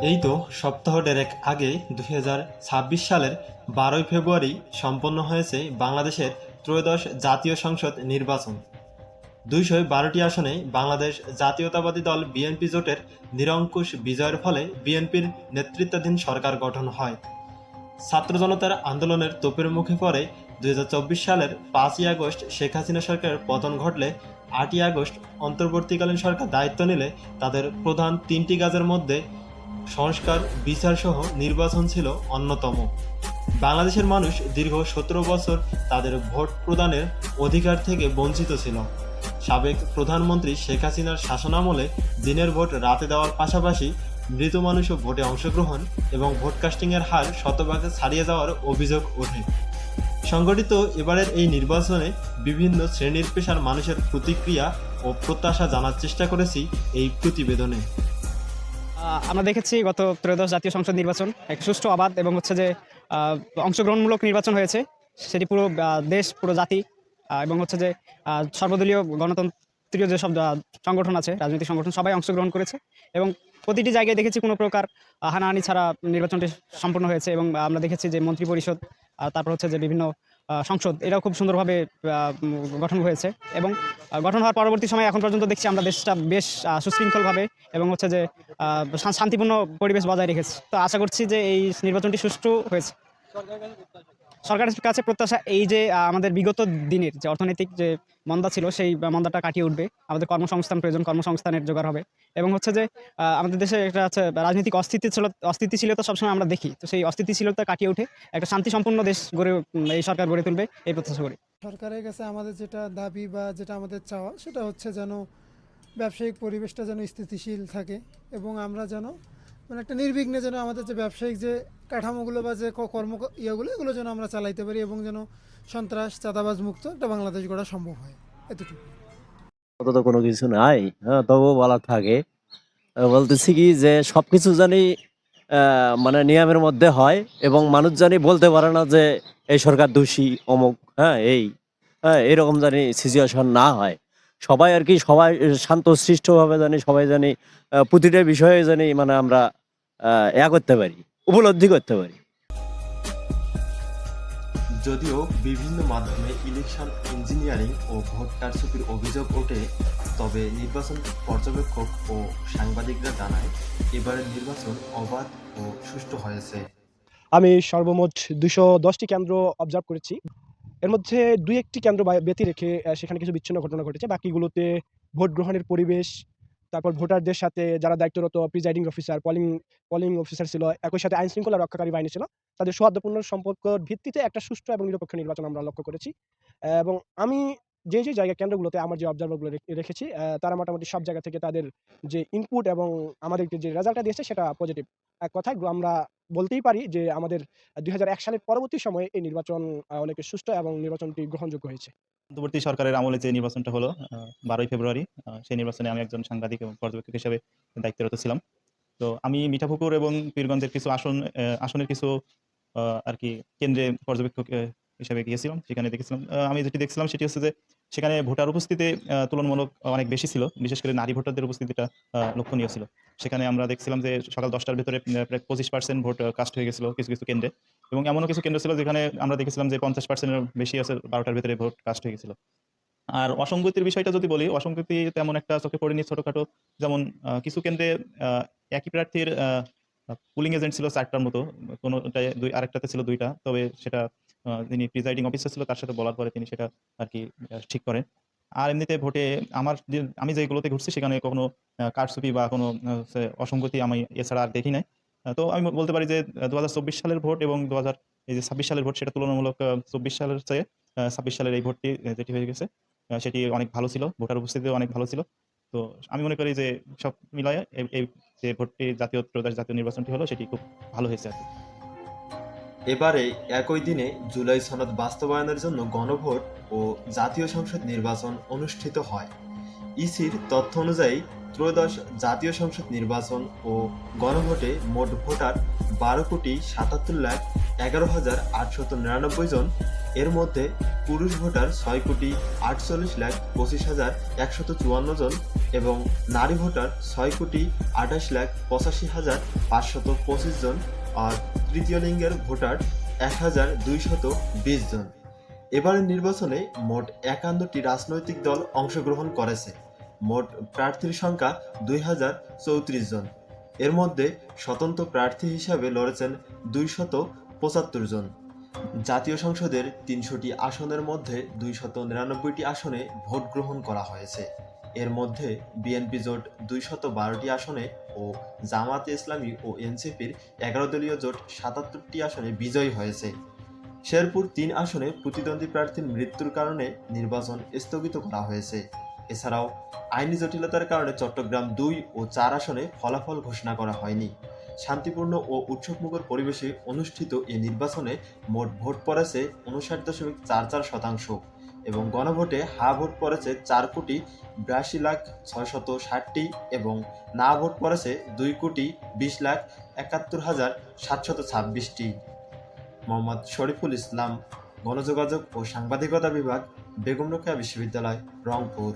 এই তো সপ্তাহ দেড়েক আগে ২০২৬ সালের ১২ই ফেব্রুয়ারি সম্পন্ন হয়েছে বাংলাদেশের ত্রয়োদশ জাতীয় সংসদ নির্বাচন। ২১২টি আসনে বাংলাদেশ জাতীয়তাবাদী দল বিএনপি জোটের নিরঙ্কুশ বিজয়ের ফলে বিএনপির নেতৃত্বাধীন সরকার গঠন হয়। ছাত্র জনতার আন্দোলনের তোপের মুখে পড়ে ২০২৪ সালের ৫ই আগস্ট শেখ হাসিনা সরকারের পতন ঘটলে ৮ই আগস্ট অন্তর্বর্তীকালীন সরকার দায়িত্ব নিলে তাদের প্রধান তিনটি কাজের মধ্যে সংস্কার, বিচার সহ নির্বাচন ছিল অন্যতম। বাংলাদেশের মানুষ দীর্ঘ ১৭ বছর তাদের ভোট প্রদানের অধিকার থেকে বঞ্চিত ছিল। সাবেক প্রধানমন্ত্রী শেখ হাসিনার শাসনামলে দিনের ভোট রাতে দেওয়ার পাশাপাশি মৃত মানুষও ভোটে অংশগ্রহণ এবং ভোট কাস্টিংয়ের হার শতভাগে ছাড়িয়ে যাওয়ার অভিযোগ ওঠে। সংগঠিত এবারের এই নির্বাচনে বিভিন্ন শ্রেণীর পেশার মানুষের প্রতিক্রিয়া ও প্রত্যাশা জানার চেষ্টা করেছি এই প্রতিবেদনে। আমরা দেখেছি গত ত্রয়োদশ জাতীয় সংসদ নির্বাচন এক সুষ্ঠু, অবাধ এবং অংশগ্রহণমূলক নির্বাচন হয়েছে। সেটি পুরো দেশ, পুরো জাতি এবং সর্বদলীয় গণতন্ত্রীয় যেসব সংগঠন আছে, রাজনৈতিক সংগঠন, সবাই অংশগ্রহণ করেছে এবং প্রতিটি জায়গায় দেখেছি কোনো প্রকার হানাহানি ছাড়া নির্বাচনটি সম্পন্ন হয়েছে। এবং আমরা দেখেছি যে মন্ত্রী পরিষদ, তারপর যে বিভিন্ন সংসদ, এটাও খুব সুন্দরভাবে গঠন হয়েছে এবং গঠন হওয়ার পরবর্তী সময়ে এখন পর্যন্ত দেখছি আমরা দেশটা বেশ সুশৃঙ্খলভাবে এবং শান্তিপূর্ণ পরিবেশ বজায় রেখেছে। তো আশা করছি যে এই নির্বাচনটি সুষ্ঠু হয়েছে। সরকারের কাছে প্রত্যাশা এই যে আমাদের বিগত দিনের যে অর্থনৈতিক যে মন্দা ছিল, সেই মন্দাটা কাটিয়ে উঠবে। আমাদের কর্মসংস্থান প্রয়োজন, কর্মসংস্থানের জোগাড় হবে এবং আমাদের দেশে একটা রাজনৈতিক অস্থিতিশীলতা সবসময় আমরা দেখি। তো সেই অস্থিতিশীলতা কাটিয়ে উঠে একটা শান্তিসম্পন্ন দেশ এই সরকার গড়ে তুলবে, এই প্রত্যাশা করি। সরকারের কাছে আমাদের যেটা দাবি বা যেটা আমাদের চাওয়া, সেটা হচ্ছে যেন ব্যবসায়িক পরিবেশটা যেন স্থিতিশীল থাকে এবং আমরা যেন একটা নির্বিঘ্নে যেন আমাদের যে ব্যবসায়িক যে কাঠামোগুলো বা যে এগুলো যেন আমরা চালাইতে পারি এবং যেন সন্ত্রাস, চাঁদাবাজ মুক্ত একটা বাংলাদেশ গড়া সম্ভব হয়, এতটুকু। তো কোনো কিছু নাই, তবুও বলা থাকে। বলতেছি কি যে সবকিছু জানি মানে নিয়মের মধ্যে হয় এবং মানুষ জানি বলতে পারে না যে এই সরকার দোষী অমুক, এরকম জানি সিচুয়েশন না হয়। সবাই আর কি, সবাই শান্ত সৃষ্টভাবে জানি, সবাই জানি প্রতিটা বিষয়ে জানি মানে আমরা করতে পারি, উপলব্ধি করতে পারি। যদিও বিভিন্ন মাধ্যমে ইলেকশন ইঞ্জিনিয়ারিং ও ভোট কারচুপির অভিযোগ ওঠে, তবে নির্বাচন পর্যবেক্ষক ও সাংবাদিকরা জানায় এবারের নির্বাচন অবাধ ও সুষ্ঠু হয়েছে। আমি সর্বমোট ২১০টি কেন্দ্র অবজার্ভ করেছি। এর মধ্যে ২-১টি কেন্দ্র ব্যতি রেখে সেখানে কিছু বিচ্ছিন্ন ঘটনা ঘটেছে। বাকিগুলোতে ভোট গ্রহণের পরিবেশ, তারপর ভোটারদের সাথে যারা দায়িত্বরত প্রিজাইডিং অফিসার, পোলিং অফিসার ছিল, একই সাথে আইন শৃঙ্খলা রক্ষাকারী বাহিনী ছিল, তাদের সৌহার্দ্যপূর্ণ সম্পর্কের ভিত্তিতে একটা সুষ্ঠু এবং নিরপেক্ষ নির্বাচন আমরা লক্ষ্য করেছি। এবং আমি যে জায়গা কেন্দ্রগুলোতে আমার যে অবজারভারগুলো রেখেছি, তারা মোটামুটি সব জায়গা থেকে তাদের যে ইনপুট এবং আমাদেরকে যে রেজাল্টটা দিয়েছে সেটা পজিটিভ। এক কথায় আমরা বলতেই পারি যে আমাদের ২০০১ সালের পরবর্তী সময়ে এই নির্বাচন অনেক সুষ্ঠু এবং নির্বাচনটি গ্রহণযোগ্য হয়েছে। অন্তর্বর্তী সরকারের আমলে যে নির্বাচনটা হলো ১২ই ফেব্রুয়ারি, সেই নির্বাচনে আমি একজন সাংবাদিক এবং পর্যবেক্ষক হিসেবে দায়িত্বরত ছিলাম। তো আমি মিঠাপুকুর এবং পীরগঞ্জের কিছু আসনের কিছু আর কি কেন্দ্রে পর্যবেক্ষক হিসেবে গিয়েছিলাম। সেখানে দেখেছিলাম, আমি যেটি দেখছিলাম সেটি হচ্ছে যে সেখানে ভোটার উপস্থিতি তুলনামূলক অনেক বেশি ছিল। বিশেষ করে নারী ভোটারদের উপস্থিতিটা লক্ষণীয় ছিল। সেখানে আমরা দেখছিলাম যে সকাল ১০টার ভেতরে প্রায় ২৫% ভোট কাস্ট হয়ে গেছিল কিছু কিছু কেন্দ্রে, এবং এমনও কিছু কেন্দ্র ছিল যেখানে আমরা দেখেছিলাম যে ৫০%-এর বেশি আছে, ১২টার ভেতরে ভোট কাস্ট হয়ে গেছিল। আর অসঙ্গতির বিষয়টা যদি বলি, অসঙ্গতি তেমন একটা চোখে পড়েনি। ছোটখাটো যেমন কিছু কেন্দ্রে একই প্রার্থীর পুলিং এজেন্ট ছিল ৪টার মতো, কোনোটায় আরেকটাতে ছিল ২টা। তবে সেটা যিনি প্রিজাইডিং অফিসার ছিল তার সাথে বলার পরে তিনি সেটা আর কি ঠিক করেন। আর এমনিতে ভোটে আমি যেগুলোতে ঘুরছি সেখানে কখনো কারচুপি বা কোনো অসঙ্গতি আমি এছাড়া আর দেখি নাই। তো আমি বলতে পারি যে ২০২৪ সালের ভোট এবং ২০২৬ সালের ভোট, সেটা তুলনামূলক ২৪ সালের চেয়ে ২৬ সালের এই ভোটটি যেটি হয়ে গেছে সেটি অনেক ভালো ছিল। ভোটার উপস্থিতিও অনেক ভালো ছিল। তো আমি মনে করি যে সব মিলায়ে এই যে ভোটটি ত্রয়োদশ জাতীয় নির্বাচনটি হলো সেটি খুব ভালো হয়েছে আর কি। এবারে একই দিনে জুলাই সনদ বাস্তবায়নের জন্য গণভোট ও জাতীয় সংসদ নির্বাচন অনুষ্ঠিত হয়। ইসির তথ্য অনুযায়ী ত্রয়োদশ জাতীয় সংসদ নির্বাচন ও গণভোটে মোট ভোটার ১২,৭৭,১১,৮৯৯ জন। এর মধ্যে পুরুষ ভোটার ৬,৪৮,২৫,১৫৪ জন এবং নারী ভোটার 6,28,85,525 জন আর তৃতীয় লিঙ্গের ভোটার 1,220 জন। এবারের নির্বাচনে মোট 51টি রাজনৈতিক দল অংশগ্রহণ করেছে। মোট প্রার্থীর সংখ্যা 2,034 জন। এর মধ্যে স্বতন্ত্র প্রার্থী হিসাবে লড়েছেন 275 জন। জাতীয় সংসদের 300টি আসনের মধ্যে 299টি আসনে ভোট গ্রহণ করা হয়েছে। এর মধ্যে বিএনপি জোট 212টি আসনে ও জামায়াতে ইসলামী ও এনসিপির 11 দলীয় জোট 77টি আসনে বিজয়ী হয়েছে। শেরপুর 3 আসনে প্রতিদ্বন্দ্বী প্রার্থীর মৃত্যুর কারণে নির্বাচন স্থগিত করা হয়েছে। এছাড়াও আইনি জটিলতার কারণে চট্টগ্রাম 2 ও 4 আসনে ফলাফল ঘোষণা করা হয়নি। শান্তিপূর্ণ ও উৎসবমুখর পরিবেশে অনুষ্ঠিত এই নির্বাচনে মোট ভোট পড়েছে 59.44% এবং গণভোটে হা ভোট পড়েছে 4,82,660,টি এবং না ভোট পড়েছে 2,20,71,726টি। মোহাম্মদ শরীফুল ইসলাম, গণযোগাযোগ ও সাংবাদিকতা বিভাগ, বেগম রোকেয়া বিশ্ববিদ্যালয়, রংপুর।